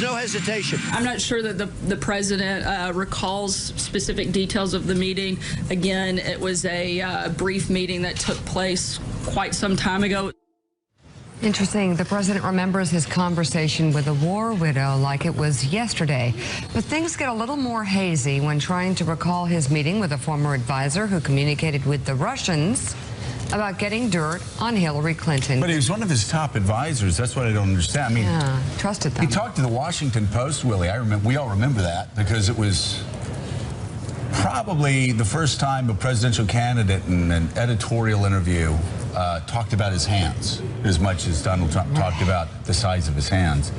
No hesitation. I'm not sure that the president recalls specific details of the meeting. Again, it was a brief meeting that took place quite some time ago. Interesting. The president remembers his conversation with a war widow like it was yesterday. But things get a little more hazy when trying to recall his meeting with a former advisor who communicated with the Russians about getting dirt on Hillary Clinton. But he was one of his top advisors. That's what I don't understand. I mean, yeah, trusted them. He talked to the Washington Post, Willie. We all remember that because it was probably the first time a presidential candidate in an editorial interview talked about his hands as much as Donald Trump talked about the size of his hands.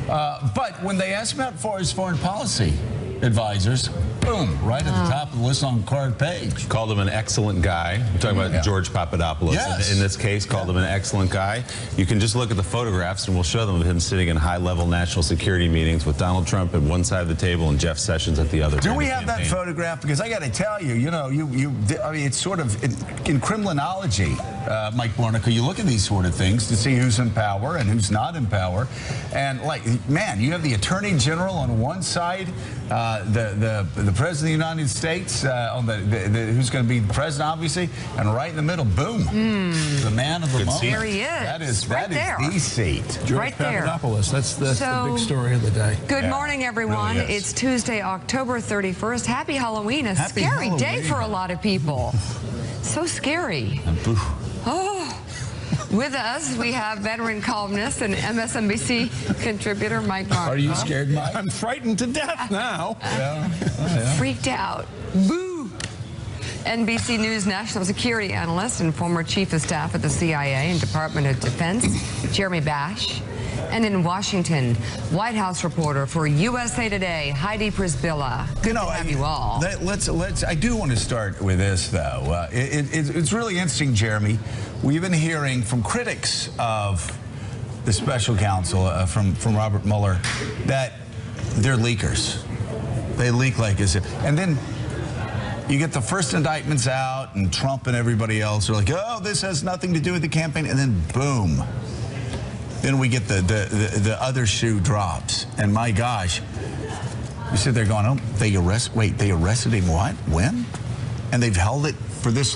But when they asked him about his foreign policy advisors, boom, right at the top of the list on card page. Called him an excellent guy. We're talking about George Papadopoulos. Yes. In this case, called him an excellent guy. You can just look at the photographs, and we'll show them of him sitting in high-level national security meetings with Donald Trump at one side of the table and Jeff Sessions at the other. Do we have that photograph? Because I got to tell you, I mean, it's sort of in criminology, Mike Barnicle, you look at these sort of things to see who's in power and who's not in power. And, like, man, you have the Attorney General on one side, the President of the United States, on who's going to be the president, obviously, and right in the middle, boom, the man of the moment. There he is. That is the seat. George right there. Papadopoulos. That's the big story of the day. Good morning, everyone. Really it's Tuesday, October 31st. Happy Halloween. Happy Scary Halloween. day for a lot of people. So scary. Oh. With us, we have veteran columnist and MSNBC contributor Mike Barnicle. Are you scared, Mike? I'm frightened to death now. Yeah. Oh, yeah. Freaked out. Boo! NBC News national security analyst and former chief of staff at the CIA and Department of Defense, Jeremy Bash. And in Washington, White House reporter for USA Today, Heidi Prisbilla. Good to have you all. I do want to start with this, though. It's really interesting, Jeremy. We've been hearing from critics of the special counsel, from Robert Mueller, that they're leakers. They leak like this. And then you get the first indictments out, and Trump and everybody else are like, oh, this has nothing to do with the campaign. And then, boom. Then we get the other shoe drops. And my gosh, you sit there going, oh, they arrested him what? When? And they've held it for this long.